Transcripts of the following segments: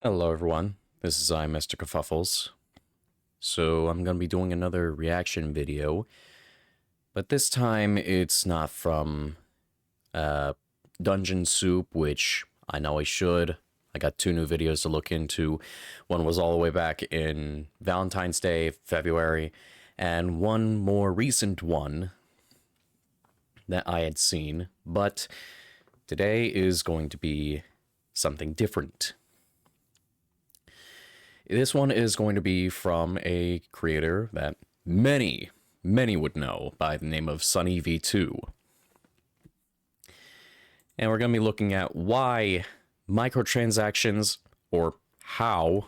Hello everyone, this is Mr. Kafuffles. So I'm going to be doing another reaction video, but this time it's not from Dungeon Soup, which I know I should. I got two new videos to look into. One was all the way back in Valentine's Day, February, and one more recent one that I had seen, but today is going to be something different. This one is going to be from a creator that many would know by the name of SunnyV2. And we're going to be looking at why microtransactions, or how,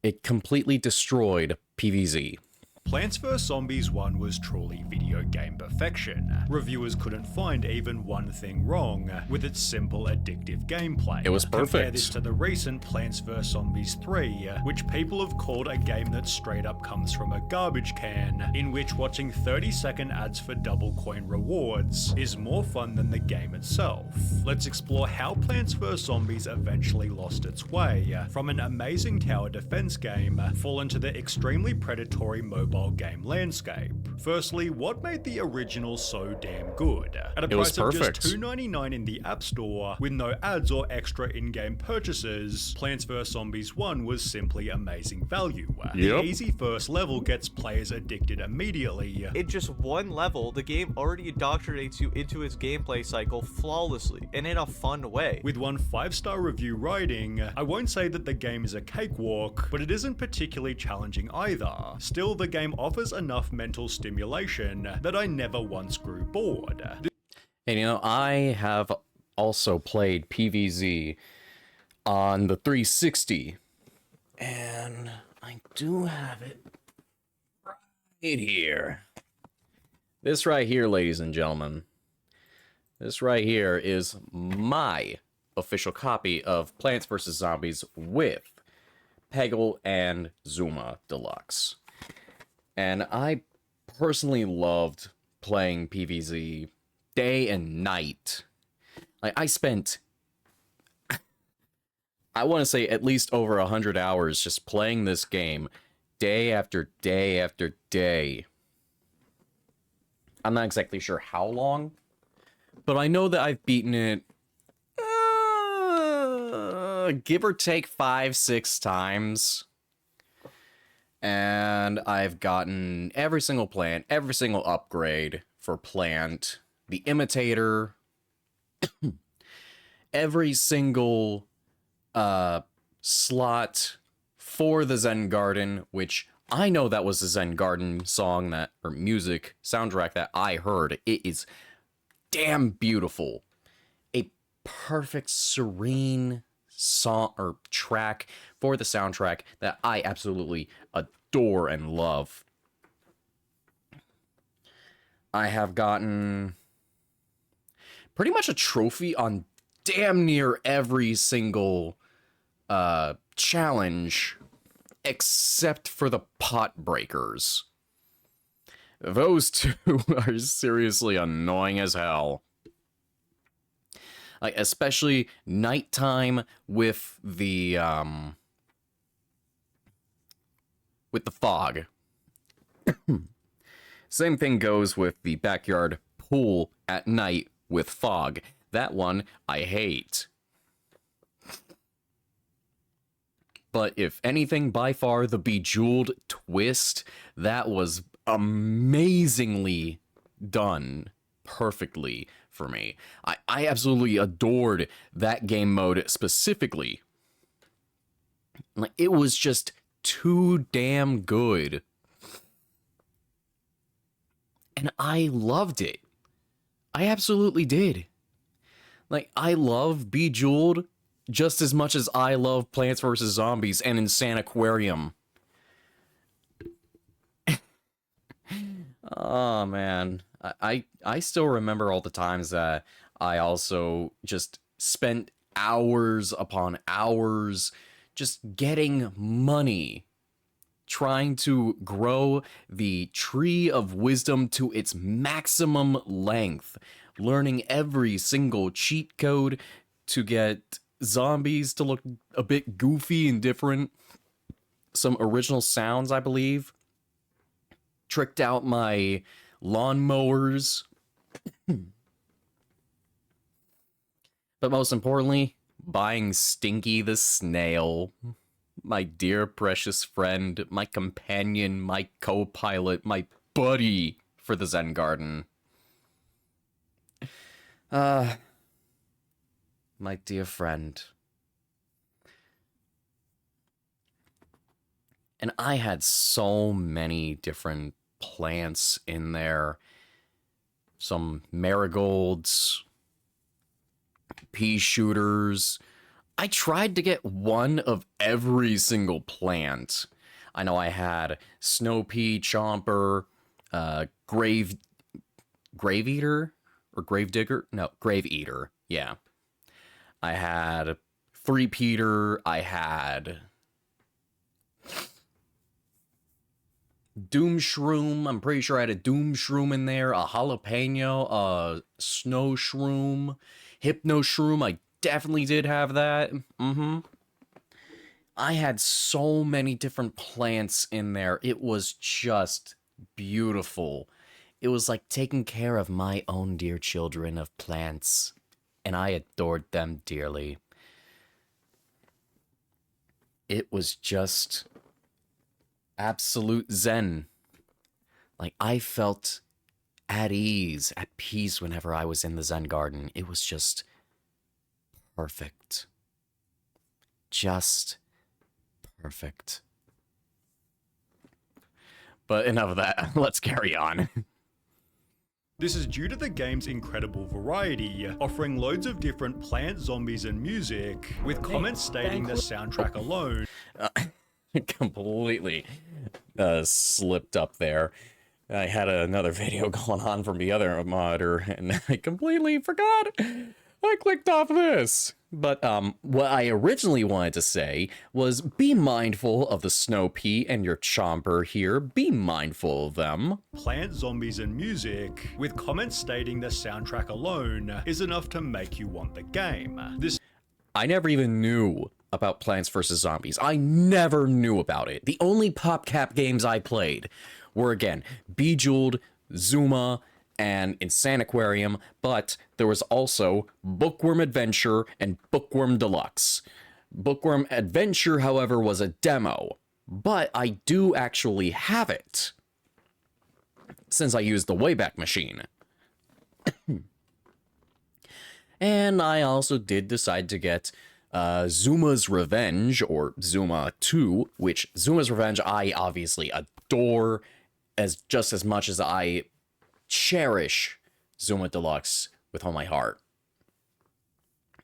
it completely destroyed PVZ. Plants vs. Zombies 1 was truly video game perfection. Reviewers couldn't find even one thing wrong with its simple, addictive gameplay. It was perfect. Compare this to the recent Plants vs. Zombies 3, which people have called a game that straight up comes from a garbage can, in which watching 30-second ads for double coin rewards is more fun than the game itself. Let's explore how Plants vs. Zombies eventually lost its way from an amazing tower defense game fall into the extremely predatory mobile game landscape. Firstly, what made the original so damn good? At a price of just $2.99 in the App Store, with no ads or extra in-game purchases, Plants vs. Zombies 1 was simply amazing value. The easy first level gets players addicted immediately. In just one level, the game already indoctrinates you into its gameplay cycle flawlessly, and in a fun way. With one 5-star review writing, I won't say that the game is a cakewalk, but it isn't particularly challenging either. Still, the game offers enough mental stimulation that I never once grew bored. And you know, I have also played PVZ on the 360, and I do have it right here. This right here, ladies and gentlemen, this right here is my official copy of Plants vs. Zombies with Peggle and Zuma Deluxe. And I personally loved playing PVZ day and night. Like, I spent, I want to say, at least over 100 hours just playing this game day after day after day. I'm not exactly sure how long, but I know that I've beaten it, give or take 5-6 times. And I've gotten every single plant, every single upgrade for plant, the imitator, every single slot for the Zen Garden, which I know that was the Zen Garden song that, or music soundtrack that I heard. It is damn beautiful. A perfect, serene song or track for the soundtrack that I absolutely adore and love. I have gotten pretty much a trophy on damn near every single challenge except for the pot breakers. Those two are seriously annoying as hell. Like, especially nighttime with the fog. Same thing goes with the backyard pool at night with fog. That one I hate. But if anything, by far, the Bejeweled twist, that was amazingly done perfectly for me. I absolutely adored that game mode specifically. Like, it was just too damn good. And I loved it. I absolutely did. Like, I love Bejeweled just as much as I love Plants vs. Zombies and Insane Aquarium. Oh, man. I still remember all the times that I also just spent hours upon hours just getting money, trying to grow the tree of wisdom to its maximum length, learning every single cheat code to get zombies to look a bit goofy and different. Some original sounds, I believe. Tricked out my lawnmowers. But most importantly, buying Stinky the Snail. My dear precious friend, my companion, my co-pilot, my buddy for the Zen Garden. My dear friend. And I had so many different plants in there. Some marigolds, pea shooters. I tried to get one of every single plant. I know I had snow pea, chomper, grave eater or grave digger? No, grave eater. Yeah. I had three-peater. I had doom shroom. I'm pretty sure I had a doom shroom in there, a jalapeno, a snow shroom, hypno shroom. I definitely did have that. I had so many different plants in there. It was just beautiful. It was like taking care of my own dear children of plants, and I adored them dearly. It was just absolute zen. Like, I felt at ease, at peace whenever I was in the Zen Garden. It was just perfect. Just perfect. But enough of that. Let's carry on. This is due to the game's incredible variety, offering loads of different plants, zombies, and music, with comments stating the soundtrack alone. Completely slipped up there. I had another video going on from the other monitor, and I completely forgot. I clicked off this. But what I originally wanted to say was be mindful of the snow pea and your chomper here. Be mindful of them. Plant, zombies, and music, with comments stating the soundtrack alone is enough to make you want the game. I never even knew about Plants vs. Zombies. I never knew about it. The only PopCap games I played were, again, Bejeweled, Zuma, and Insaniquarium, but there was also Bookworm Adventure and Bookworm Deluxe. Bookworm Adventure, however, was a demo, but I do actually have it, since I used the Wayback Machine. And I also did decide to get Zuma's Revenge, or Zuma 2, which Zuma's Revenge I obviously adore just as much as I cherish Zuma Deluxe with all my heart.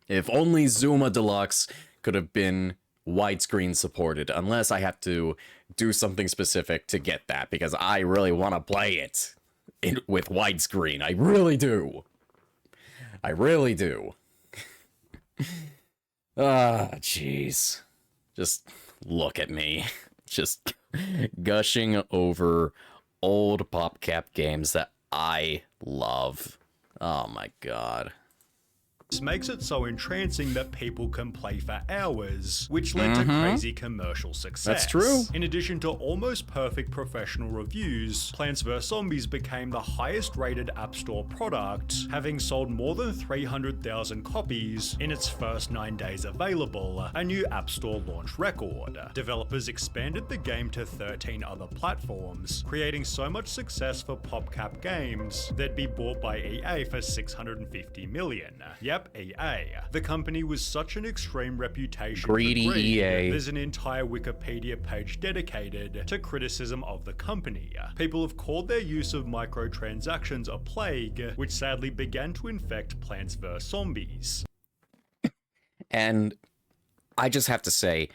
If only Zuma Deluxe could have been widescreen supported, unless I have to do something specific to get that, because I really want to play it with widescreen. I really do. I really do. Jeez. Just look at me. Just gushing over old PopCap games that I love. Oh my god. This makes it so entrancing that people can play for hours, which led to crazy commercial success. That's true. In addition to almost perfect professional reviews, Plants vs. Zombies became the highest rated App Store product, having sold more than 300,000 copies in its first 9 days available, a new App Store launch record. Developers expanded the game to 13 other platforms, creating so much success for PopCap games they'd be bought by EA for $650 million. Yep, EA. The company was such an extreme reputation Greedy for greed, EA. there's an entire Wikipedia page dedicated to criticism of the company. People have called their use of microtransactions a plague, which sadly began to infect Plants vs. Zombies. And I just have to say,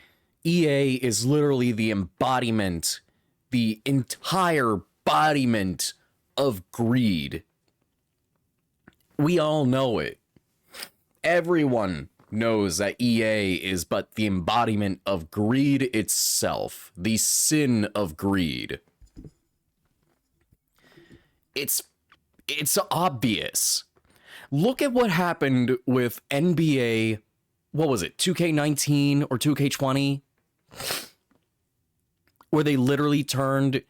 EA is literally the embodiment, the entire embodiment of greed. We all know it. Everyone knows that EA is but the embodiment of greed itself, the sin of greed. It's obvious. Look at what happened with NBA what was it, 2K19 or 2K20, where they literally turned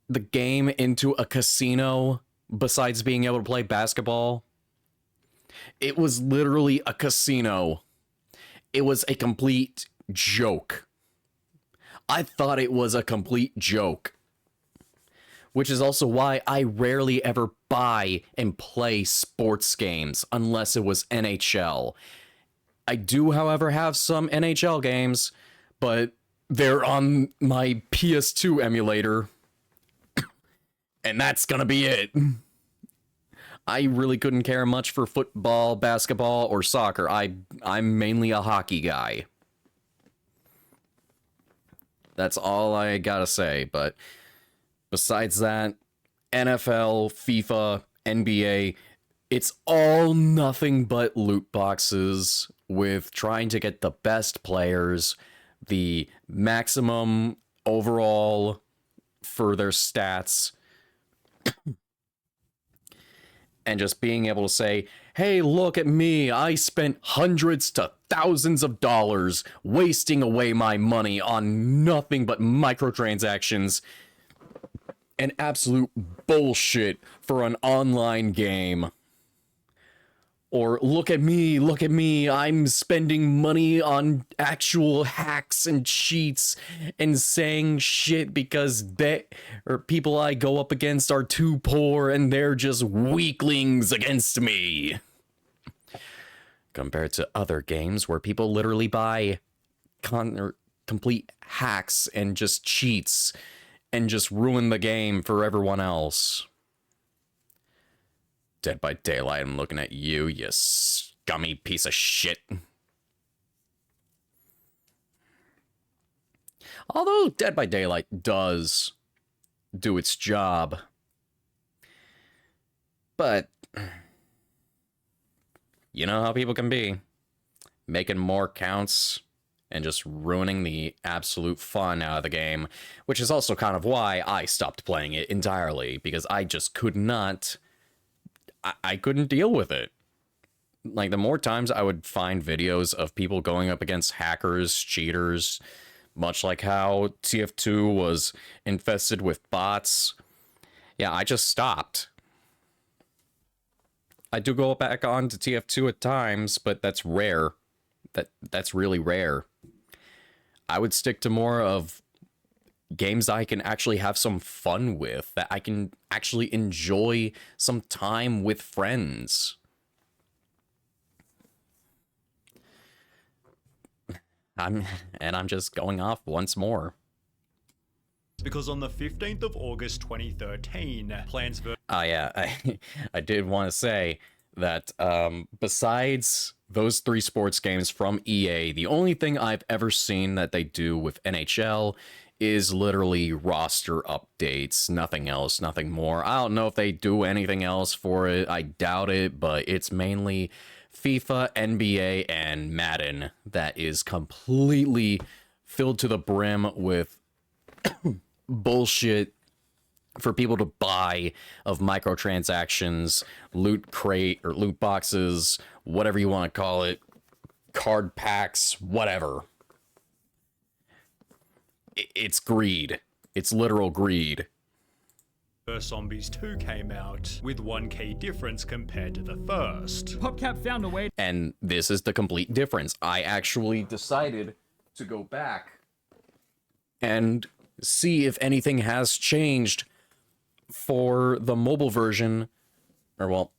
the game into a casino besides being able to play basketball. It was literally a casino. It was a complete joke. I thought it was a complete joke. Which is also why I rarely ever buy and play sports games unless it was NHL. I do, however, have some NHL games, but they're on my PS2 emulator. And that's gonna be it. I really couldn't care much for football, basketball, or soccer. I'm mainly a hockey guy. That's all I gotta say, but besides that, NFL, FIFA, NBA, it's all nothing but loot boxes with trying to get the best players, the maximum overall for their stats, and just being able to say, hey, look at me, I spent hundreds to thousands of dollars wasting away my money on nothing but microtransactions and absolute bullshit for an online game. Or look at me, I'm spending money on actual hacks and cheats and saying shit because people I go up against are too poor and they're just weaklings against me. Compared to other games where people literally buy complete hacks and just cheats and just ruin the game for everyone else. Dead by Daylight, I'm looking at you, you scummy piece of shit. Although Dead by Daylight does do its job. But you know how people can be. Making more counts and just ruining the absolute fun out of the game. Which is also kind of why I stopped playing it entirely. Because I just could not... I couldn't deal with it. Like, the more times I would find videos of people going up against hackers, cheaters, much like how TF2 was infested with bots. Yeah, I just stopped. I do go back on to TF2 at times, but that's rare. That's really rare. I would stick to more of games I can actually have some fun with, that I can actually enjoy some time with friends. I'm just going off once more. Because on the 15th of August 2013, Plants vs. Yeah, I did want to say that besides those 3 sports games from EA, the only thing I've ever seen that they do with NHL is literally roster updates, nothing else, nothing more. I don't know if they do anything else for it, I doubt it, but it's mainly FIFA, NBA, and Madden that is completely filled to the brim with bullshit for people to buy of microtransactions, loot crate, or loot boxes, whatever you want to call it, card packs, whatever. It's greed. It's literal greed. Zombies 2 came out, with one key difference compared to the first. PopCap found a way. And this is the complete difference. I actually decided to go back and see if anything has changed for the mobile version. Or, well,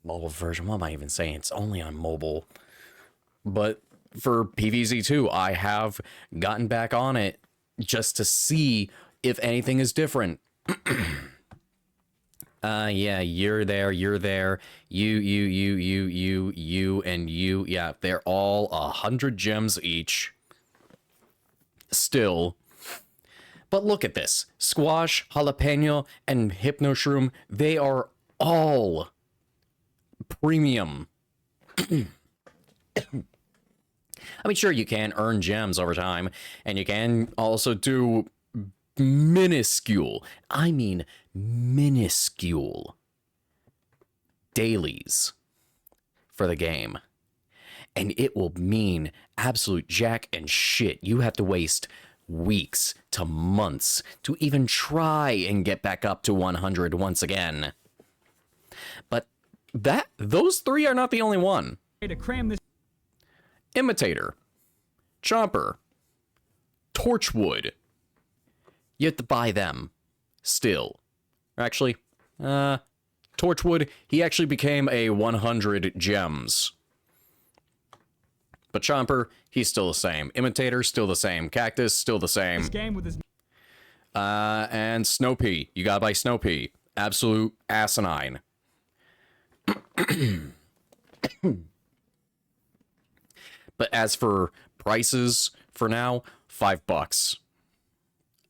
mobile version, what am I even saying? It's only on mobile. But for PVZ 2, I have gotten back on it just to see if anything is different. Yeah, you're there, you, and you. Yeah, they're all 100 gems each. Still. But look at this. Squash, jalapeno, and hypnoshroom, they are all premium. I mean, sure, you can earn gems over time, and you can also do minuscule, I mean minuscule, dailies for the game. and it will mean absolute jack and shit. You have to waste weeks to months to even try and get back up to 100 once again. But those three are not the only one. To cram this Imitator, Chomper, Torchwood. You have to buy them still. Actually, Torchwood, he actually became a 100 gems. But Chomper, he's still the same. Imitator, still the same. Cactus, still the same. game with his And Snowpea. You gotta buy Snowpea. Absolute asinine. But as for prices, for now, $5.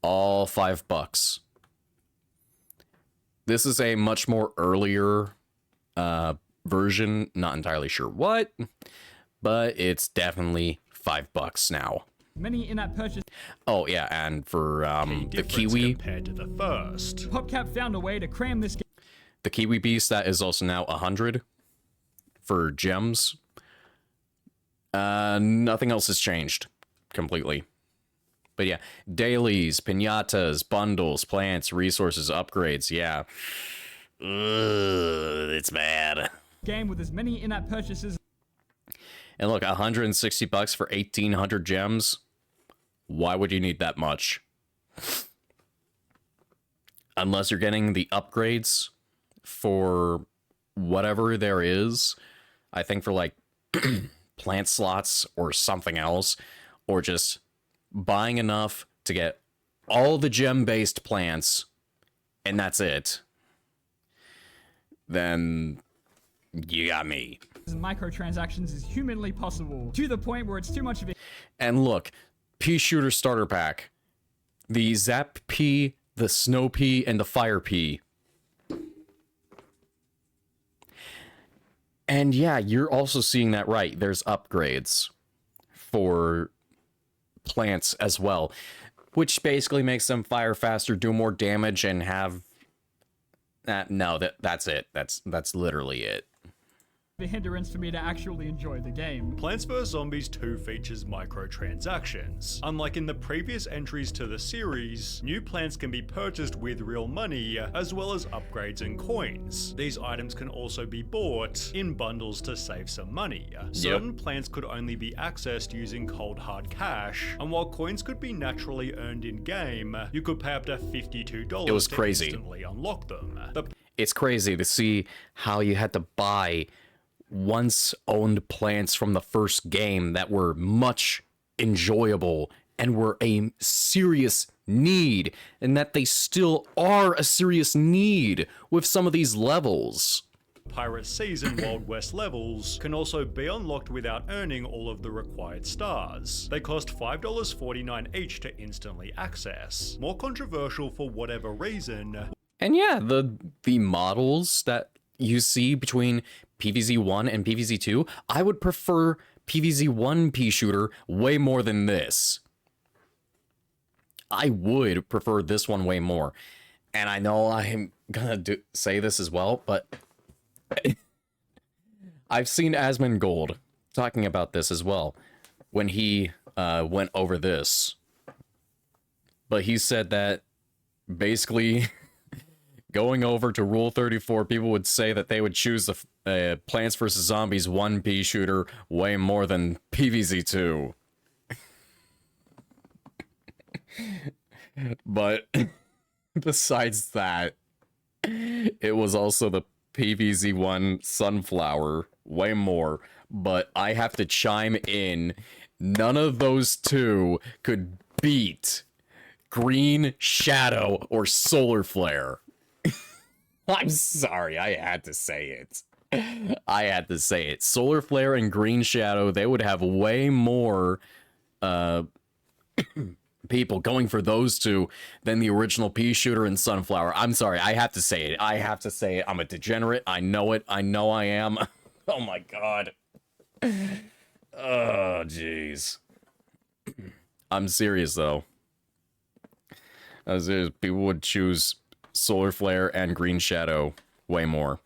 All $5. This is a much more earlier version. Not entirely sure what, but it's definitely $5 now. many in-app purchases. Oh yeah, and for the Difference Kiwi, compared to the first. PopCap found a way to cram this game. the Kiwi Beast, that is also now 100 for gems. Nothing else has changed completely. But yeah, dailies, pinatas, bundles, plants, resources, upgrades, yeah. Ugh, it's bad. Game with as many in-app purchases. And look, $160 for 1,800 gems. Why would you need that much? Unless you're getting the upgrades for whatever there is. I think for like plant slots or something else. Or just buying enough to get all the gem-based plants. And that's it. Then you got me. Microtransactions is humanly possible, to the point where it's too much of a And look, Pea Shooter Starter Pack. The Zap Pea, the Snow Pea, and the Fire Pea. And yeah, you're also seeing that right. There's upgrades for plants as well, which basically makes them fire faster, do more damage, and have... that's it. That's literally it. hindrance for me to actually enjoy the game. Plants vs. Zombies 2 features microtransactions. Unlike in the previous entries to the series, new plants can be purchased with real money, as well as upgrades and coins. These items can also be bought in bundles to save some money. Certain plants could only be accessed using cold hard cash, and while coins could be naturally earned in-game, you could pay up to $52 It was to crazy. instantly unlock them. It's crazy to see how you had to buy once owned plants from the first game that were much enjoyable and were a serious need, and that they still are a serious need with some of these levels. Pirate Seas and Wild West levels can also be unlocked without earning all of the required stars. They cost $5.49 each to instantly access. More controversial for whatever reason. And yeah, the models that you see between PVZ 1 and PVZ 2, I would prefer PVZ 1 Pea Shooter way more than this. I would prefer this one way more. And I know I'm gonna say this as well, but I've seen Asmongold talking about this as well when he went over this. But he said that basically going over to Rule 34, people would say that they would choose the Plants vs. Zombies 1 Pea Shooter way more than PVZ 2. But besides that, it was also the PVZ 1 Sunflower way more. But I have to chime in, none of those two could beat Green Shadow or Solar Flare. I'm sorry, I had to say it. I had to say it. Solar Flare and Green Shadow, they would have way more people going for those two than the original Pea Shooter and Sunflower. I'm sorry, I have to say it. I have to say it. I'm a degenerate. I know it. I know I am. Oh my god. Oh, jeez. I'm serious, though. I'm serious. People would choose Solar Flare and Green Shadow way more.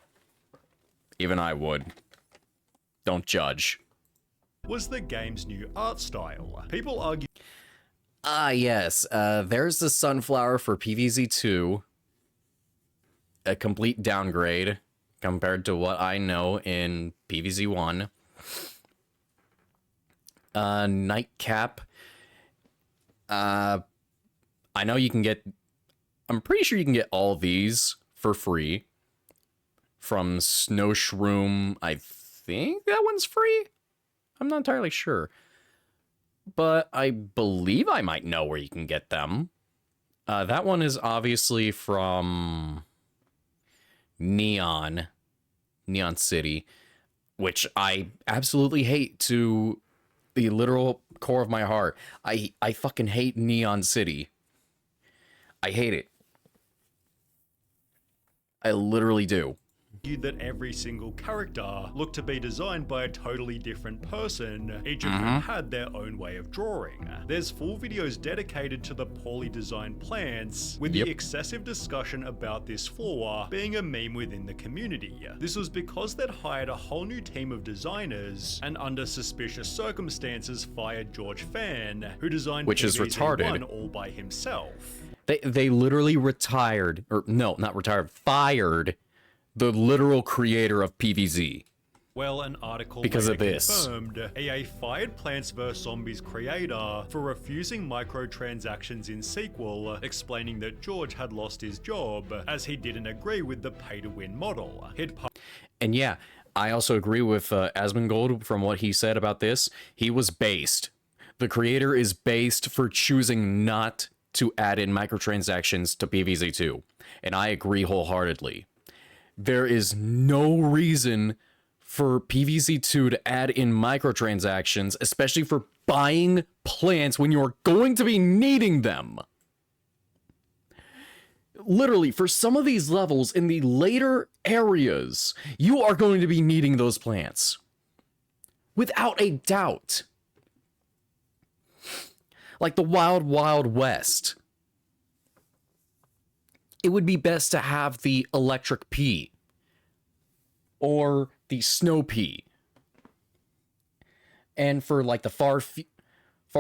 Even I would. Don't judge. was the game's new art style. People argue Yes, there's the sunflower for PVZ2. A complete downgrade compared to what I know in PVZ1. Nightcap. I know you can get... I'm pretty sure you can get all these for free. From Snow Shroom, I think that one's free? I'm not entirely sure. But I believe I might know where you can get them. That one is obviously from Neon City, which I absolutely hate to the literal core of my heart. I fucking hate Neon City. I hate it. I literally do. that every single character looked to be designed by a totally different person, each of whom had their own way of drawing. There's full videos dedicated to the poorly designed plants, with the excessive discussion about this flaw being a meme within the community. This was because they'd hired a whole new team of designers, and under suspicious circumstances fired George Fan, who designed which is PVZ retarded. 1 all by himself. They literally retired, or no, not retired, fired the literal creator of PVZ. Well, an article because of later this. confirmed EA fired Plants vs. Zombies creator for refusing microtransactions in sequel, explaining that George had lost his job as he didn't agree with the pay-to-win model. And yeah, I also agree with Asmongold from what he said about this. He was based. The creator is based for choosing not to add in microtransactions to PVZ2. And I agree wholeheartedly. There is no reason for PVZ2 to add in microtransactions, especially for buying plants when you're going to be needing them. Literally, for some of these levels in the later areas, you are going to be needing those plants. Without a doubt. Like the Wild Wild West. It would be best to have the electric pea. Or the snow pea. And for like the Far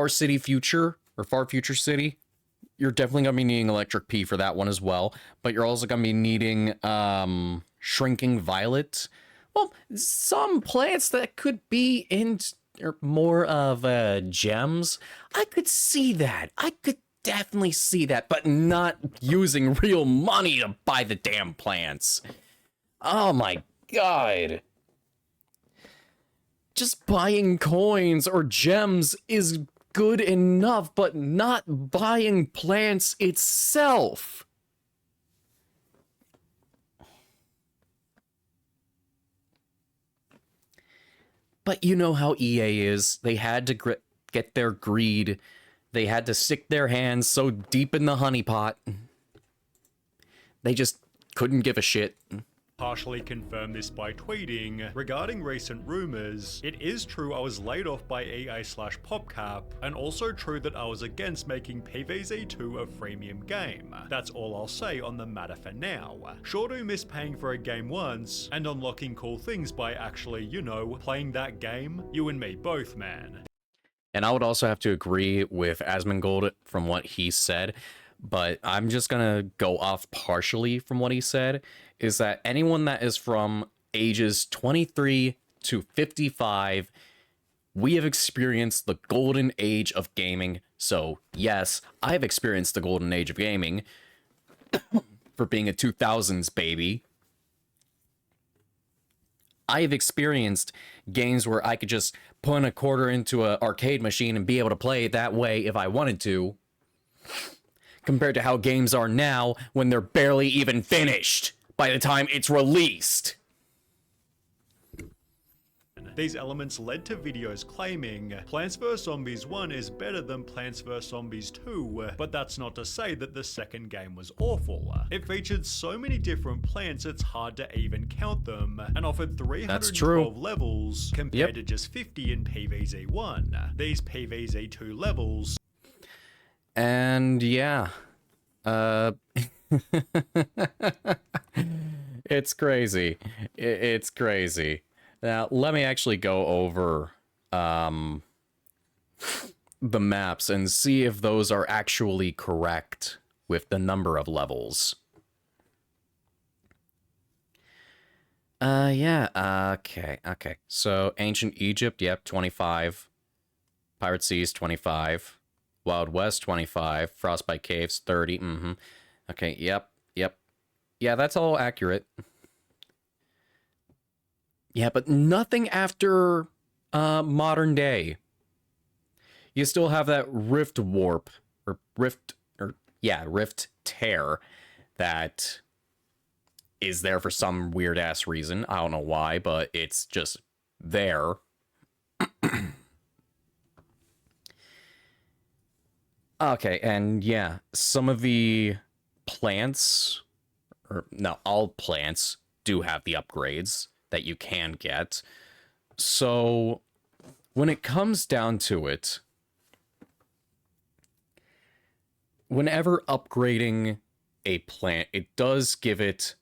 City Future, or Far Future City, you're definitely going to be needing electric pea for that one as well. But you're also going to be needing shrinking violet. Well, some plants that could be in more of gems. I could see that. I could definitely see that, but not using real money to buy the damn plants. Oh my god. Just buying coins or gems is good enough, but not buying plants itself. But you know how EA is. They had to get their greed. They had to stick their hands so deep in the honeypot. They just couldn't give a shit. Partially confirmed this by tweeting, regarding recent rumors, it is true I was laid off by EA/PopCap, and also true that I was against making PVZ2 a freemium game. That's all I'll say on the matter for now. Sure do miss paying for a game once, and unlocking cool things by actually, you know, playing that game. You and me both, man. And I would also have to agree with Asmongold from what he said, but I'm just gonna go off partially from what he said, is that anyone that is from ages 23 to 55, we have experienced the golden age of gaming. So yes, I've experienced the golden age of gaming for being a 2000s baby. I've experienced games where I could just put a quarter into an arcade machine and be able to play it that way if I wanted to. Compared to how games are now when they're barely even finished by the time it's released. These elements led to videos claiming Plants vs. Zombies 1 is better than Plants vs. Zombies 2, but that's not to say that the second game was awful. It featured so many different plants it's hard to even count them, and offered 312 levels compared to just 50 in PVZ1. These PVZ2 levels... And yeah, it's crazy. It's crazy. Now, let me actually go over the maps and see if those are actually correct with the number of levels. Yeah, okay. So, Ancient Egypt, yep, 25. Pirate Seas, 25. Wild West, 25. Frostbite Caves, 30. Okay, yep. Yeah, that's all accurate. Yeah, but nothing after modern day. You still have that Rift Warp, or Rift Tear that is there for some weird-ass reason. I don't know why, but it's just there. Okay, and yeah, some of the plants, or no, all plants do have the upgrades that you can get. So, when it comes down to it, whenever upgrading a plant, it does give it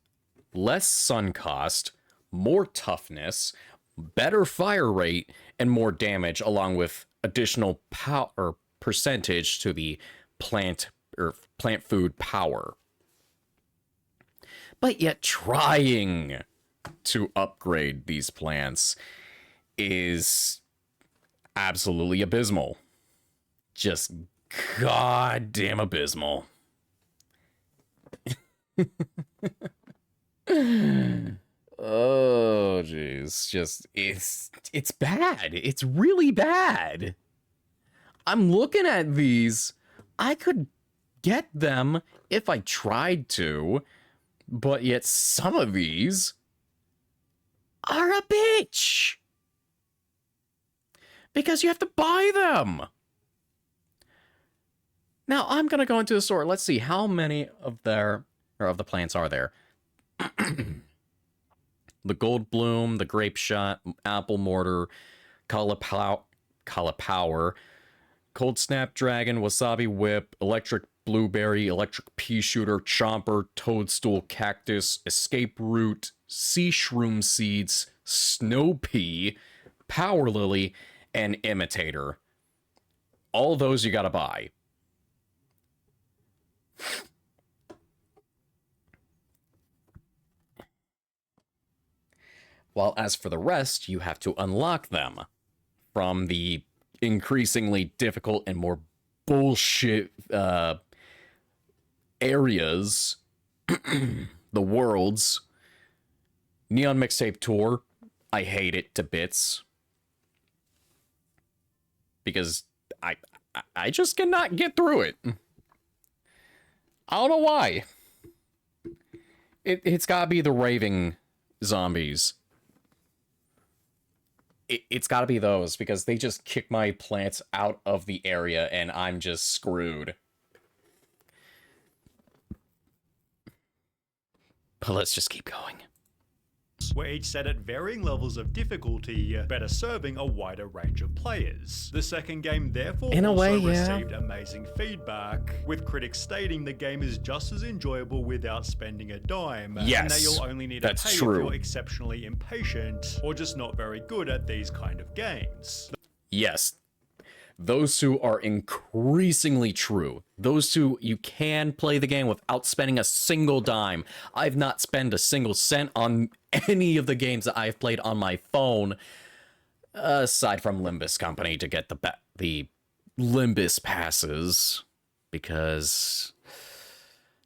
less sun cost, more toughness, better fire rate, and more damage, along with additional power percentage to the plant food power. But yet trying to upgrade these plants is absolutely abysmal. Just goddamn abysmal. Oh, jeez. Just, it's bad. It's really bad. I'm looking at these. I could get them if I tried to, but yet some of these are a bitch. Because you have to buy them. Now, I'm going to go into the store. Let's see how many of the plants are there. The Gold Bloom, the Grape Shot, Apple Mortar, Cauliflower, Cold Snapdragon, Wasabi Whip, Electric Blueberry, Electric Pea Shooter, Chomper, Toadstool, Cactus, Escape Root, Sea Shroom Seeds, Snow Pea, Power Lily, and Imitator. All those you gotta buy. While as for the rest, you have to unlock them from the increasingly difficult and more bullshit areas, the worlds. Neon Mixtape Tour, I hate it to bits. Because I just cannot get through it. I don't know why. It's gotta be the raving zombies. It's gotta be those, because they just kick my plants out of the area and I'm just screwed. But let's just keep going. Were each set at varying levels of difficulty, better serving a wider range of players. The second game therefore In a also way, yeah. received amazing feedback, with critics stating the game is just as enjoyable without spending a dime, Yes, and that you'll only need to that's pay if true. you're exceptionally impatient, or just not very good at these kind of games. Yes, those two are increasingly true. Those two, you can play the game without spending a single dime. I've not spent a single cent on any of the games that I've played on my phone, aside from Limbus Company to get the Limbus passes, because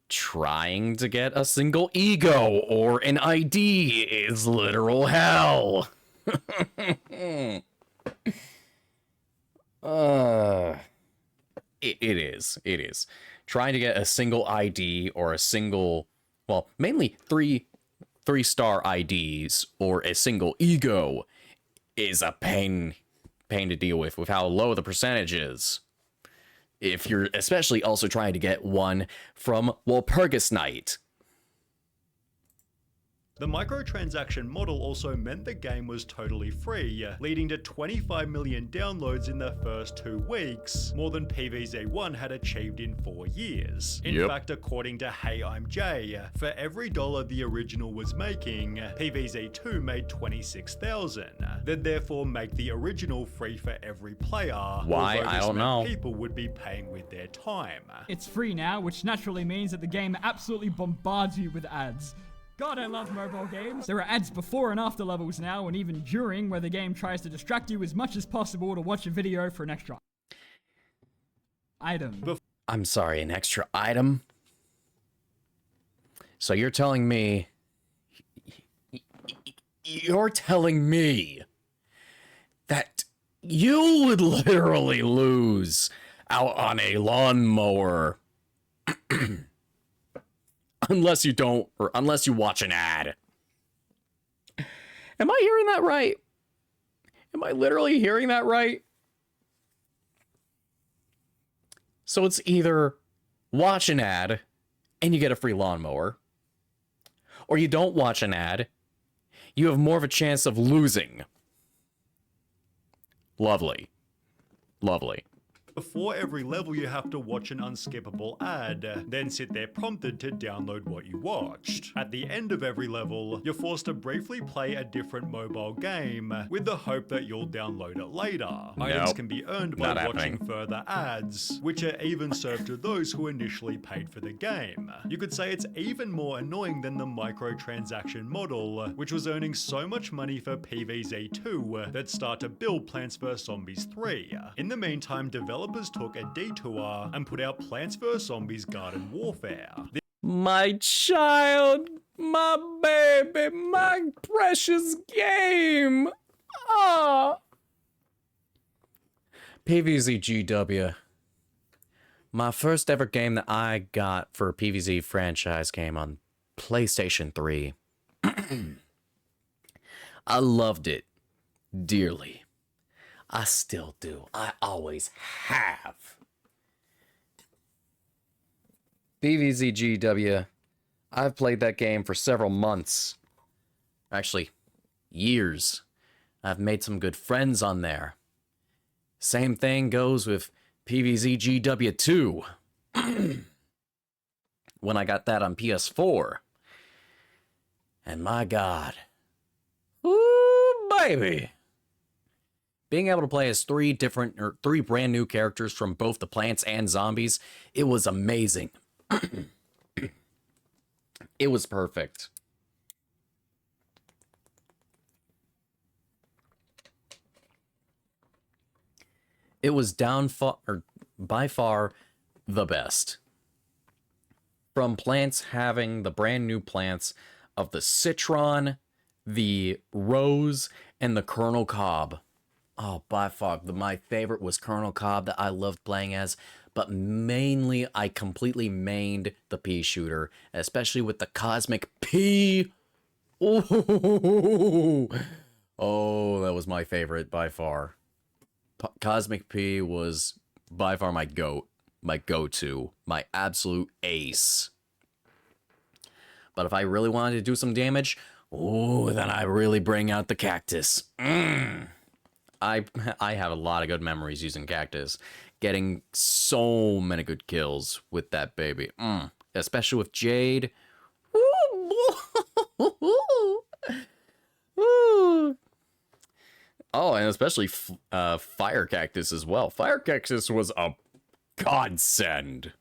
trying to get a single ego or an ID is literal hell. It is. Trying to get a single ID or a single, well, mainly three-star IDs or a single ego is a pain to deal with how low the percentage is. If you're especially also trying to get one from Walpurgis Night. The microtransaction model also meant the game was totally free, leading to 25 million downloads in the first 2 weeks, more than PVZ1 had achieved in 4 years. In fact, according to Hey I'm Jay, for every dollar the original was making, PVZ2 made 26,000. They'd therefore make the original free for every player. Why? although I this don't meant know. People would be paying with their time. It's free now, which naturally means that the game absolutely bombards you with ads. God, I love mobile games. There are ads before and after levels now, and even during, where the game tries to distract you as much as possible to watch a video for an extra item. I'm sorry, an extra item? So you're telling me... You're telling me that you would literally lose out on a lawnmower unless you don't, or unless you watch an ad. Am I hearing that right? Am I literally hearing that right? So it's either watch an ad and you get a free lawnmower, or you don't watch an ad, you have more of a chance of losing. Lovely. Lovely. Before every level, you have to watch an unskippable ad, then sit there prompted to download what you watched. At the end of every level, you're forced to briefly play a different mobile game, with the hope that you'll download it later. Items can be earned by Not watching happening. further ads, which are even served to those who initially paid for the game. You could say it's even more annoying than the microtransaction model, which was earning so much money for PVZ2 that start to build Plants vs Zombies 3. In the meantime, developers took a detour and put out Plants vs Zombies Garden Warfare. My child, my baby, my precious game. Ah. PVZ GW. My first ever game that I got for a PVZ franchise came on PlayStation 3. I loved it dearly. I still do. I always have. PVZ GW. I've played that game for several months. Actually, years. I've made some good friends on there. Same thing goes with PVZ GW 2. When I got that on PS4. And my God. Ooh, baby. Being able to play as three brand new characters from both the plants and zombies, it was amazing. It was perfect. It was by far the best. From plants having the brand new plants of the citron, the rose, and the Colonel Cobb. Oh, by far, my favorite was Colonel Cobb that I loved playing as, but mainly I completely mained the pea shooter, especially with the Cosmic Pea. Oh, that was my favorite by far. Cosmic Pea was by far my go-to, my absolute ace. But if I really wanted to do some damage, then I really bring out the cactus. I have a lot of good memories using cactus, getting so many good kills with that baby. Especially with Jade. Oh, and especially Fire Cactus as well. Fire Cactus was a godsend.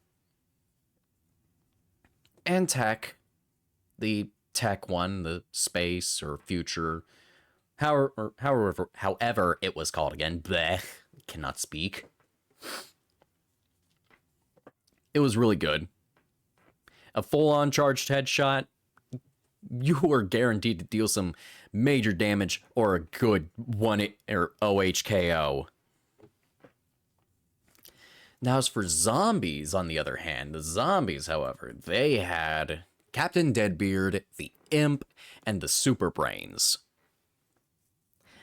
And Tech. The Tech one, the space or future. However it was called again. Blech. Cannot speak. It was really good. A full-on charged headshot. You were guaranteed to deal some major damage or a good OHKO. Now, as for zombies, on the other hand, the zombies, however, they had Captain Deadbeard, the Imp, and the Super Brains.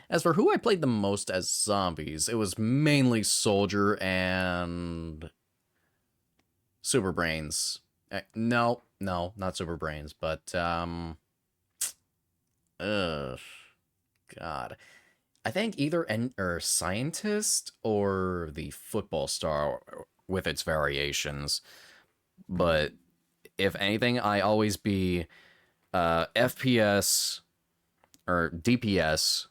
As for who I played the most as zombies, it was mainly Soldier and Super Brains. No, not Super Brains, but Ugh. God. I think either or scientist or the football star with its variations. But if anything, I always be FPS or DPS.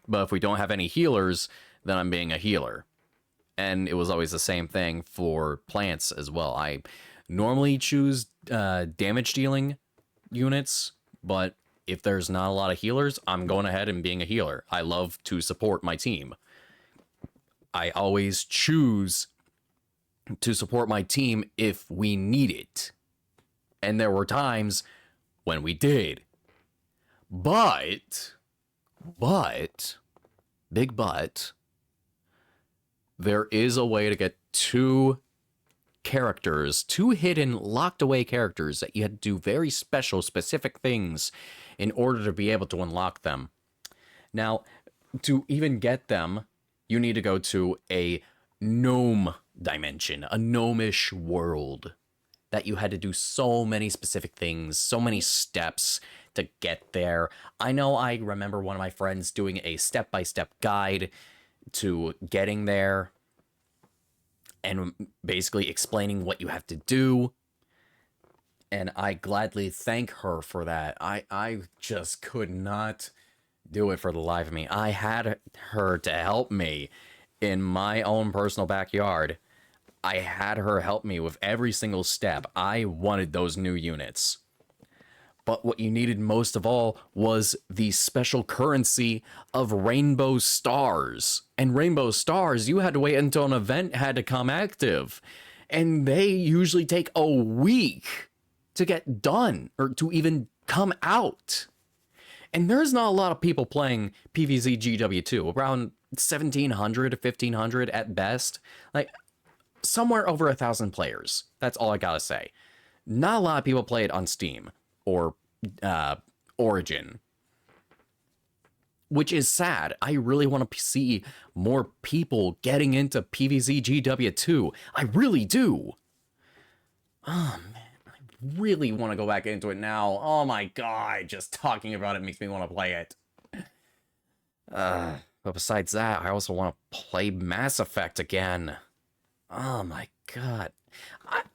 But if we don't have any healers, then I'm being a healer. And it was always the same thing for plants as well. I normally choose damage dealing units, but if there's not a lot of healers, I'm going ahead and being a healer. I love to support my team. I always choose to support my team if we need it. And there were times when we did. But, big but, there is a way to get two hidden, locked away characters that you had to do very special, specific things in order to be able to unlock them. Now, to even get them, you need to go to a gnome dimension, a gnomish world that you had to do so many specific things, so many steps to get there. I know I remember one of my friends doing a step-by-step guide to getting there and basically explaining what you have to do. And I gladly thank her for that. I just could not do it for the life of me. I had her to help me in my own personal backyard. I had her help me with every single step. I wanted those new units. But what you needed most of all was the special currency of rainbow stars. And rainbow stars, you had to wait until an event had to come active. And they usually take a week to get done, or to even come out. And there's not a lot of people playing PVZ GW2, around 1,700 to 1,500 at best. Like, somewhere over 1,000 players. That's all I gotta say. Not a lot of people play it on Steam or Origin, which is sad. I really want to see more people getting into PVZ GW2. I really do. Oh man, I really want to go back into it now. Oh my god, just talking about it makes me want to play it. But besides that, I also want to play Mass Effect again. Oh my god.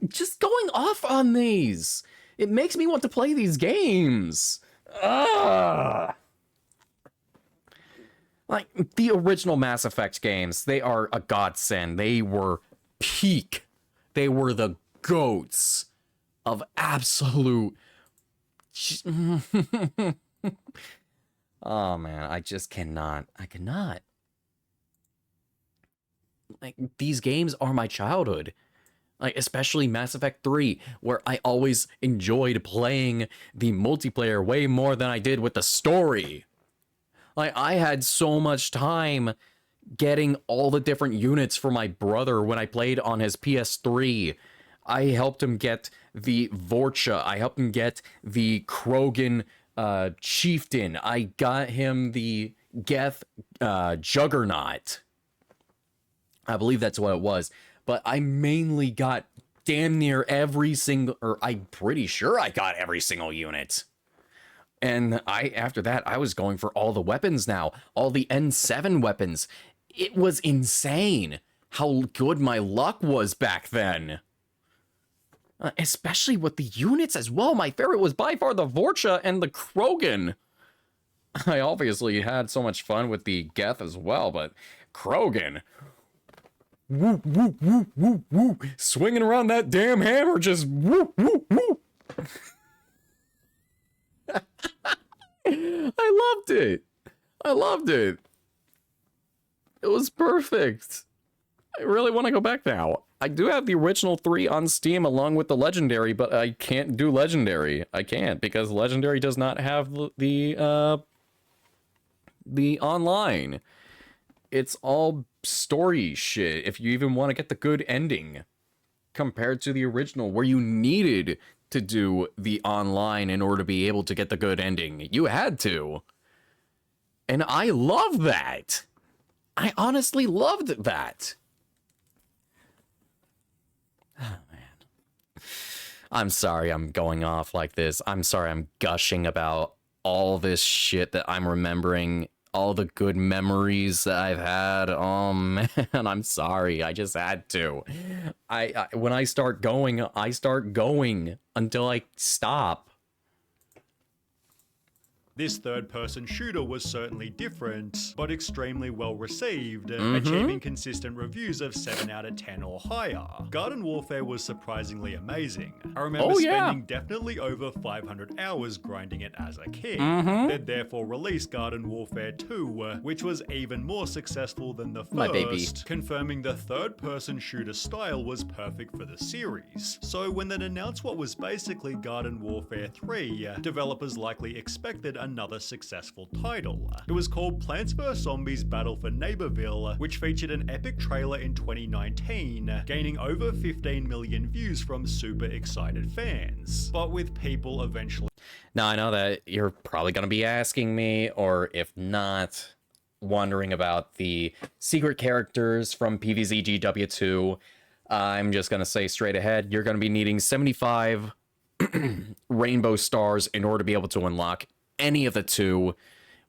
Just going off on these. It makes me want to play these games. Ugh. Like, the original Mass Effect games, they are a godsend. They were peak. They were the goats of absolute... Oh, man, I just cannot. I cannot. Like, these games are my childhood. Like, especially Mass Effect 3, where I always enjoyed playing the multiplayer way more than I did with the story. Like, I had so much time getting all the different units for my brother when I played on his PS3. I helped him get the Vorcha. I helped him get the Krogan Chieftain. I got him the Geth Juggernaut. I believe that's what it was. But I mainly got damn near every single, or I'm pretty sure I got every single unit. And after that, I was going for all the weapons now, all the N7 weapons. It was insane how good my luck was back then. Especially with the units as well. My favorite was by far the Vorcha and the Krogan. I obviously had so much fun with the Geth as well, but Krogan... Woo, woo, woo, woo, woo. Swinging around that damn hammer, just woo, woo, woo. I loved it. I loved it. It was perfect. I really want to go back now. I do have the original 3 on Steam along with the Legendary, but I can't do Legendary. I can't because Legendary does not have the online. It's all story shit, if you even want to get the good ending, compared to the original, where you needed to do the online in order to be able to get the good ending. You had to. And I love that. I honestly loved that. Oh, man. I'm sorry I'm going off like this. I'm sorry I'm gushing about all this shit that I'm remembering, all the good memories that I've had. Oh man, I'm sorry. I just had to. I when I start going until I stop. This third-person shooter was certainly different, but extremely well received, achieving consistent reviews of 7 out of 10 or higher. Garden Warfare was surprisingly amazing. I remember spending definitely over 500 hours grinding it as a kid. They'd therefore released Garden Warfare 2, which was even more successful than the first, confirming the third-person shooter style was perfect for the series. So when they announced what was basically Garden Warfare 3, developers likely expected another successful title. It was called Plants vs. Zombies Battle for Neighborville, which featured an epic trailer in 2019, gaining over 15 million views from super excited fans. But with people eventually... Now, I know that you're probably going to be asking me, or if not, wondering about the secret characters from PVZ GW2. I'm just going to say straight ahead, you're going to be needing 75 rainbow stars in order to be able to unlock any of the two,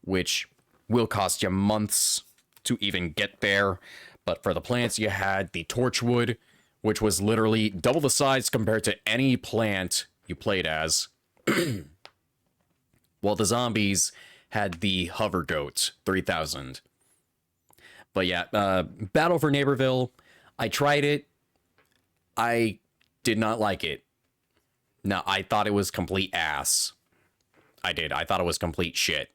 which will cost you months to even get there. But for the plants, you had the Torchwood, which was literally double the size compared to any plant you played as. While the zombies had the Hover Goat 3000. But yeah, Battle for Neighborville, I tried it. I did not like it. No, I thought it was complete ass. I did. I thought it was complete shit.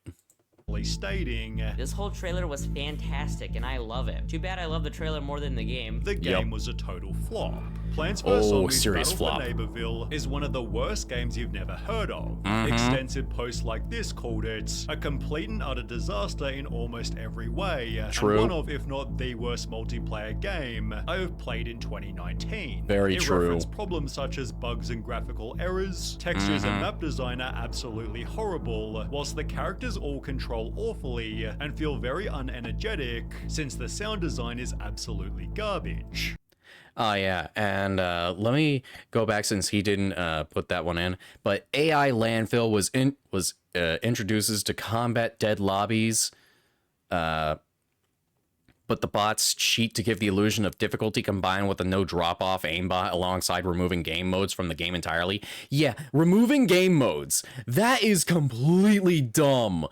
Stating, this whole trailer was fantastic and I love it. Too bad I love the trailer more than the game. The game was a total flop. Plants vs. Zombies serious Battle flop. for Neighborville is one of the worst games you've never heard of. Extensive posts like this called it a complete and utter disaster in almost every way. True. And one of, if not the worst multiplayer game I have played in 2019. Very true. It referenced problems such as bugs and graphical errors, textures and map design are absolutely horrible, whilst the characters all control awfully and feel very unenergetic, since the sound design is absolutely garbage. Oh, yeah, and let me go back since he didn't put that one in. But AI landfill was introduces to combat dead lobbies, but the bots cheat to give the illusion of difficulty combined with a no drop-off aimbot alongside removing game modes from the game entirely. Yeah, removing game modes. That is completely dumb.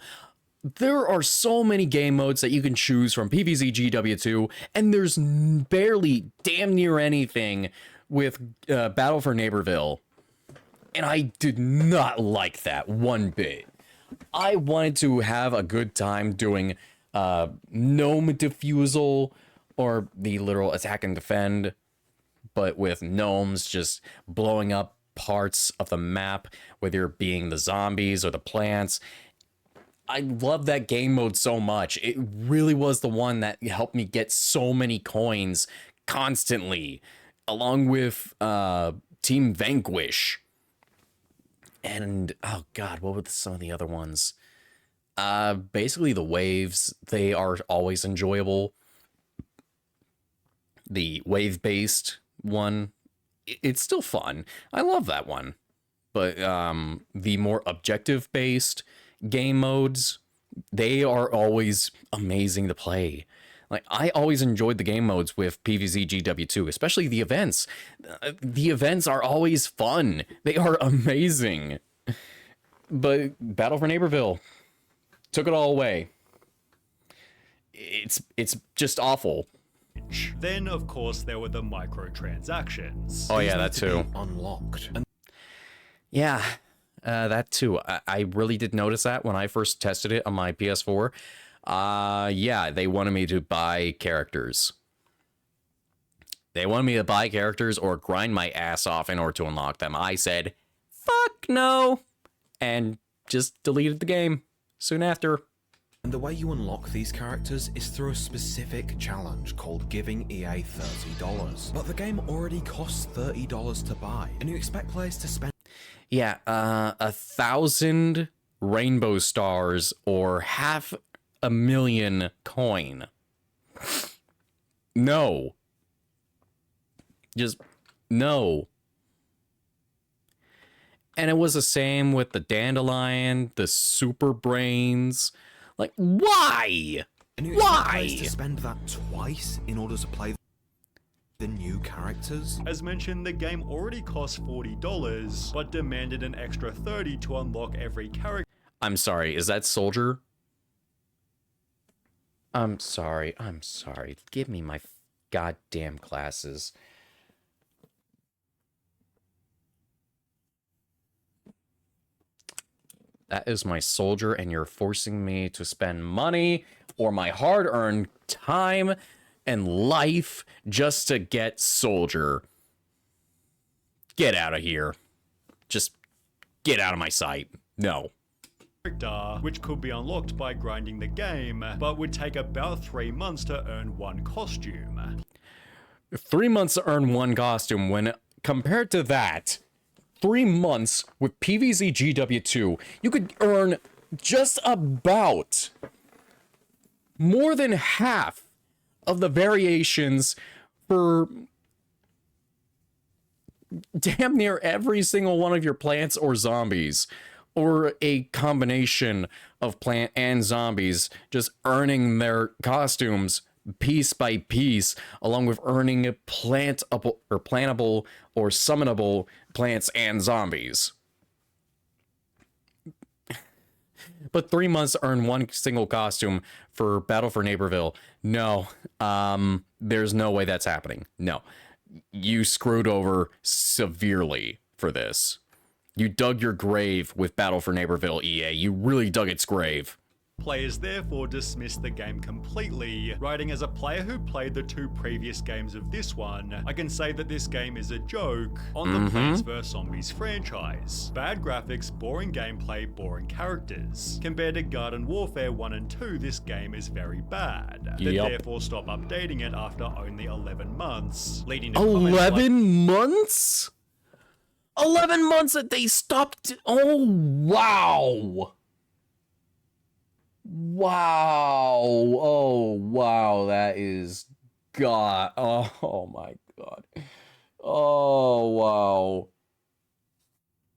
There are so many game modes that you can choose from PVZ GW2, and there's barely damn near anything with Battle for Neighborville. And I did not like that one bit. I wanted to have a good time doing gnome defusal, or the literal attack and defend, but with gnomes just blowing up parts of the map, whether it being the zombies or the plants. I love that game mode so much. It really was the one that helped me get so many coins constantly, along with Team Vanquish. And, oh god, what were some of the other ones? Basically the waves, they are always enjoyable. The wave-based one, it's still fun. I love that one. But the more objective-based game modes, they are always amazing to play. Like, I always enjoyed the game modes with PVZ GW2, especially the events. The events are always fun. They are amazing. But Battle for Neighborville took it all away. It's just awful. Then, of course, there were the microtransactions. Oh yeah, that too. Unlocked. Yeah. That too. I really did notice that when I first tested it on my PS4. Yeah, they wanted me to buy characters. They wanted me to buy characters or grind my ass off in order to unlock them. I said, fuck no, and just deleted the game soon after. And the way you unlock these characters is through a specific challenge called giving EA $30. But the game already costs $30 to buy, and you expect players to spend... Yeah, 1,000 rainbow stars or 500,000 coin. No. Just no. And it was the same with the dandelion, the super brains. Like, why? And you expect Why? players to spend that twice in order to play the new characters? As mentioned, the game already cost $40, but demanded an extra $30 to unlock every character. I'm sorry, is that Soldier? I'm sorry. Give me my goddamn glasses. That is my Soldier, and you're forcing me to spend money or my hard-earned time and life just to get Soldier. Get out of here. Just get out of my sight. No. Which could be unlocked by grinding the game, but would take about 3 months to earn one costume. 3 months to earn one costume, when compared to that, 3 months with PVZ GW2, you could earn just about more than half of the variations for damn near every single one of your plants or zombies, or a combination of plant and zombies, just earning their costumes piece by piece, along with earning plantable or summonable plants and zombies. But 3 months to earn one single costume for Battle for Neighborville. No, there's no way that's happening. No, you screwed over severely for this. You dug your grave with Battle for Neighborville, EA. You really dug its grave. Players therefore dismissed the game completely, writing, as a player who played the 2 previous games of this one, I can say that this game is a joke on the Plants vs Zombies franchise. Bad graphics, boring gameplay, boring characters. Compared to Garden Warfare 1 and 2, this game is very bad. They therefore stop updating it after only 11 months, leading to 11 months? 11 months that they stopped. Oh, wow. Wow. Oh, wow. That is God. Oh my God. Oh, wow.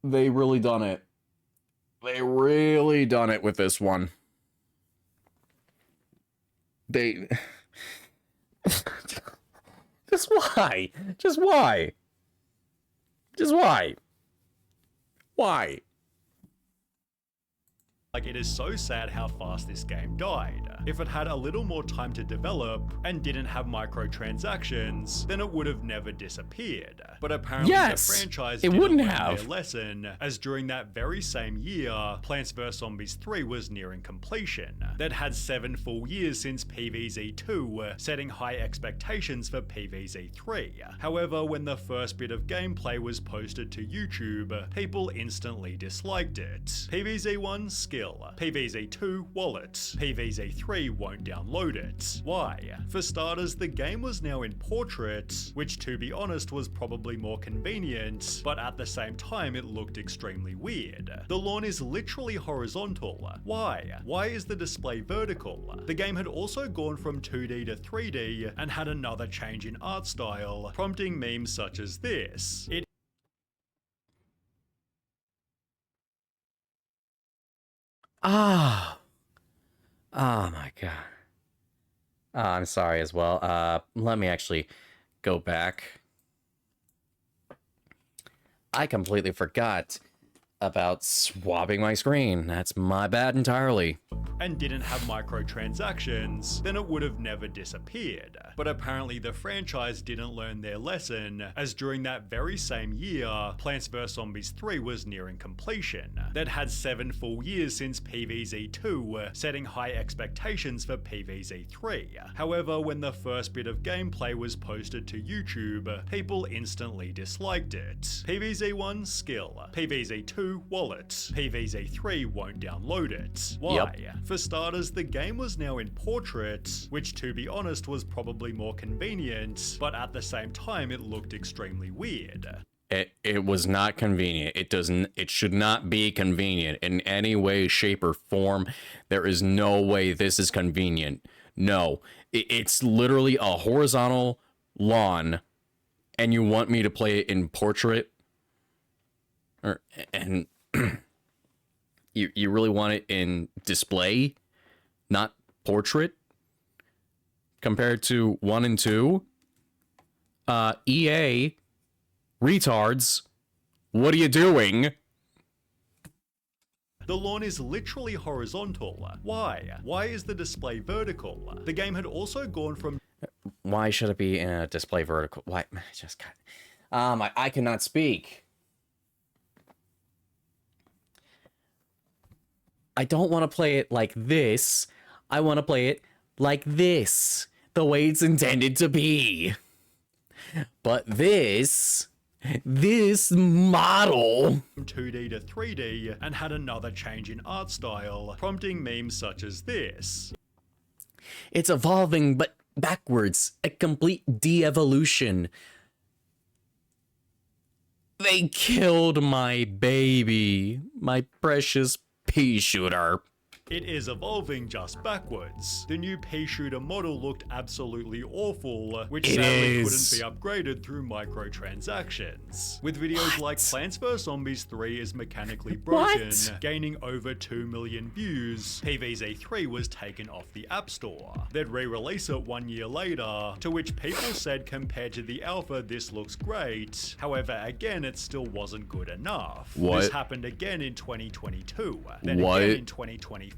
They really done it. They really done it with this one. They... Just why? Just why? Just why? Why? Like, it is so sad how fast this game died. If it had a little more time to develop and didn't have microtransactions, then it would have never disappeared. But apparently the franchise didn't learn their lesson, as during that very same year, Plants vs Zombies 3 was nearing completion. That had 7 full years since PVZ 2, setting high expectations for PVZ 3. However, when the first bit of gameplay was posted to YouTube, people instantly disliked it. PVZ 1, skill. PVZ 2, wallet. PVZ 3 won't download it. Why? For starters, the game was now in portrait, which to be honest was probably more convenient, but at the same time it looked extremely weird. The lawn is literally horizontal. Why? Why is the display vertical? The game had also gone from 2D to 3D and had another change in art style, prompting memes such as this. Oh my God. I'm sorry as well. Let me actually go back. I completely forgot about swapping my screen. That's my bad entirely. And didn't have microtransactions, then it would have never disappeared. But apparently the franchise didn't learn their lesson, as during that very same year, Plants vs Zombies 3 was nearing completion. That had 7 full years since PVZ 2, setting high expectations for PVZ 3. However, when the first bit of gameplay was posted to YouTube, people instantly disliked it. PVZ 1, skill. PVZ 2, wallet. PVZ 3 won't download it. Why? For starters, the game was now in portrait, which to be honest was probably more convenient, but at the same time it looked extremely weird. It was not convenient. It should not be convenient in any way, shape, or form. There is no way this is convenient. No. It's literally a horizontal lawn, and you want me to play it in portrait? And you really want it in display, not portrait? Compared to 1 and 2? EA, retards, what are you doing? The lawn is literally horizontal. Why? Why is the display vertical? The game had also gone from... Why should it be in a display vertical? Why? Just got... I cannot speak. I don't want to play it like this. I want to play it like this. The way it's intended to be. But this model 2D to 3D and had another change in art style, prompting memes such as this. It's evolving, but backwards. A complete de-evolution. They killed my baby. My precious pea shooter. It is evolving just backwards. The new pea shooter model looked absolutely awful, which sadly couldn't be upgraded through microtransactions. With videos like Plants vs Zombies 3 is mechanically broken, gaining over 2 million views, PVZ 3 was taken off the App Store. They'd re-release it 1 year later, to which people said compared to the alpha this looks great. However, again it still wasn't good enough. This happened again in 2022, then again in 2024.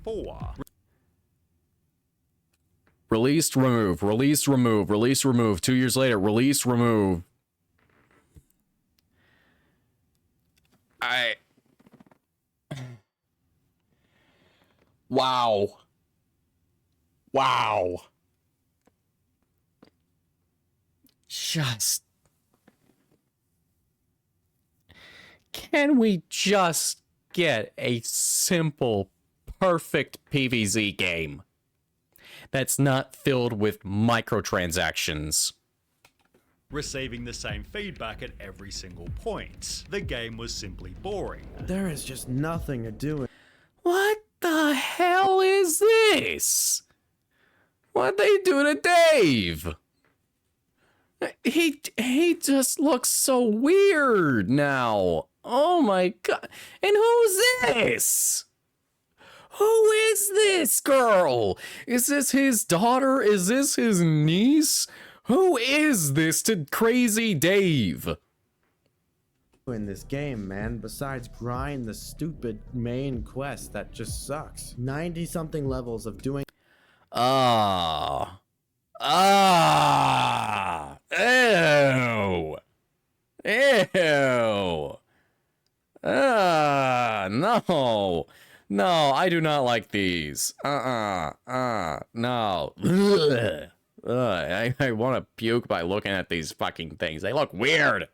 Released, remove, released, remove, released, remove. 2 years later, released, remove. Wow. Wow. Can we just get a simple, perfect PVZ game that's not filled with microtransactions? Receiving the same feedback at every single point. The game was simply boring. There is just nothing to do. What the hell is this? What'd they do to Dave? He just looks so weird now. Oh my god. And who's this? Who is this girl? Is this his daughter? Is this his niece? Who is this to Crazy Dave? In this game, man, besides grind the stupid main quest that just sucks. 90-something levels of doing... Ew. Ew. No. No, I do not like these. No. Ugh. I want to puke by looking at these fucking things. They look weird.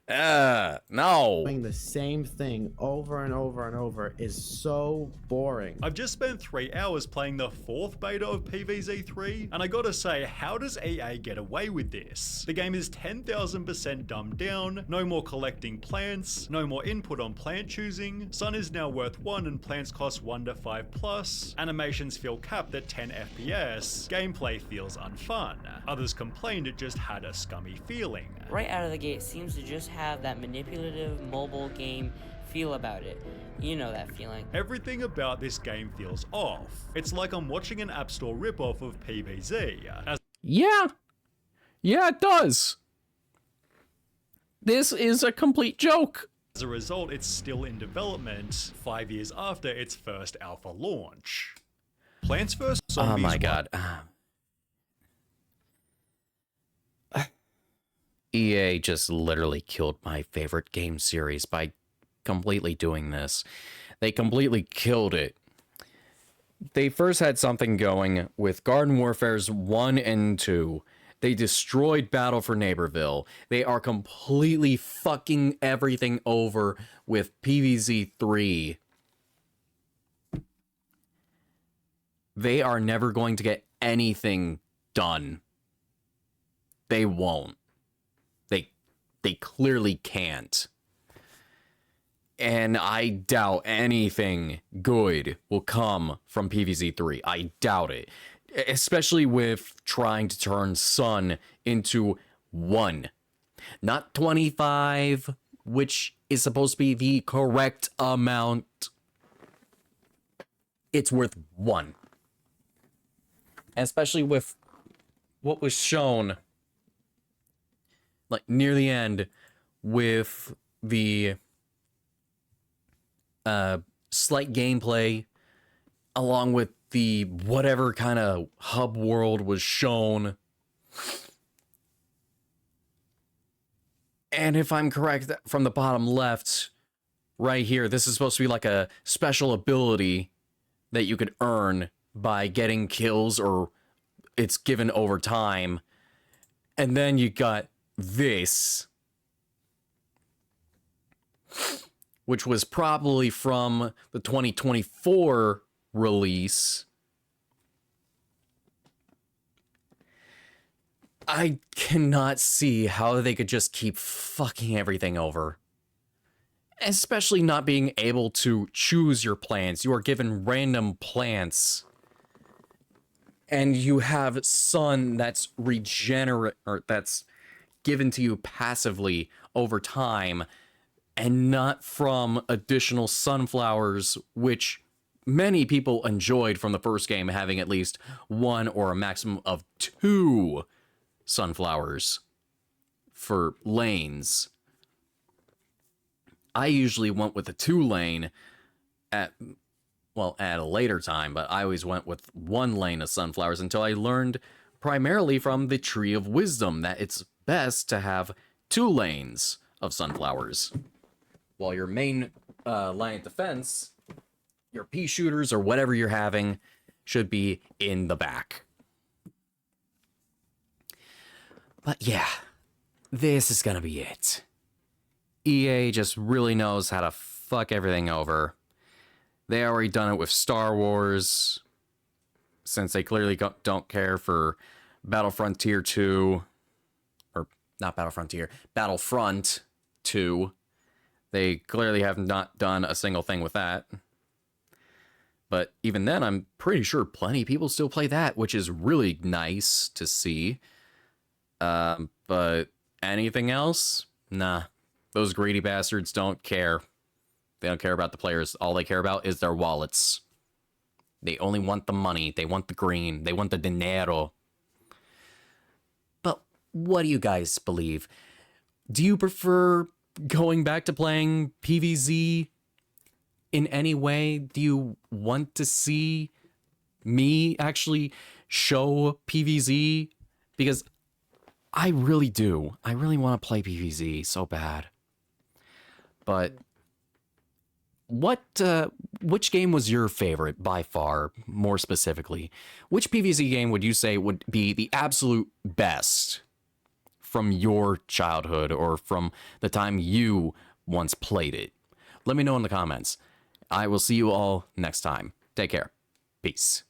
No. Doing the same thing over and over and over is so boring. I've just spent 3 hours playing the 4th beta of PVZ 3, and I gotta say, how does EA get away with this? The game is 10,000% dumbed down, no more collecting plants, no more input on plant choosing, sun is now worth 1 and plants cost 1 to 5 plus, animations feel capped at 10 FPS, gameplay feels unfun. Others complained it just had a scummy feeling. Right out of the gate, it seems to just have that manipulative mobile game feel about it. You know that feeling. Everything about this game feels off. It's like I'm watching an App Store ripoff of PVZ. Yeah, it does. This is a complete joke. As a result, it's still in development 5 years after its first alpha launch. Plants vs Zombies. Oh my god. EA just literally killed my favorite game series by completely doing this. They completely killed it. They first had something going with Garden Warfare's 1 and 2. They destroyed Battle for Neighborville. They are completely fucking everything over with PVZ 3. They are never going to get anything done. They won't. They clearly can't. And I doubt anything good will come from PVZ 3. I doubt it. Especially with trying to turn Sun into 1. Not 25 which is supposed to be the correct amount, it's worth 1. And especially with what was shown, like, near the end, with the slight gameplay, along with the whatever kind of hub world was shown. And if I'm correct, from the bottom left, right here, this is supposed to be like a special ability that you could earn by getting kills, or it's given over time. And then you got this, which was probably from the 2024 release. I cannot see how they could just keep fucking everything over. Especially not being able to choose your plants. You are given random plants. And you have sun that's regenerate, or that's given to you passively over time, and not from additional sunflowers, which many people enjoyed from the first game, having at least 1 or a maximum of 2 sunflowers for lanes. I usually went with a 2-lane at a later time, but I always went with 1 lane of sunflowers until I learned primarily from the Tree of Wisdom that it's best to have 2 lanes of sunflowers. While your main line of defense, your pea shooters or whatever you're having, should be in the back. But yeah, this is gonna be it. EA just really knows how to fuck everything over. They already done it with Star Wars, since they clearly don't care for Battlefront Tier 2, or not Battlefront 2. They clearly have not done a single thing with that. But even then, I'm pretty sure plenty of people still play that, which is really nice to see. But anything else? Nah. Those greedy bastards don't care. They don't care about the players. All they care about is their wallets. They only want the money. They want the green. They want the dinero. But what do you guys believe? Do you prefer going back to playing PVZ in any way? Do you want to see me actually show PVZ? Because I really do. I really want to play PVZ so bad. But which game was your favorite by far, more specifically? Which PVZ game would you say would be the absolute best from your childhood or from the time you once played it? Let me know in the comments. I will see you all next time. Take care. Peace.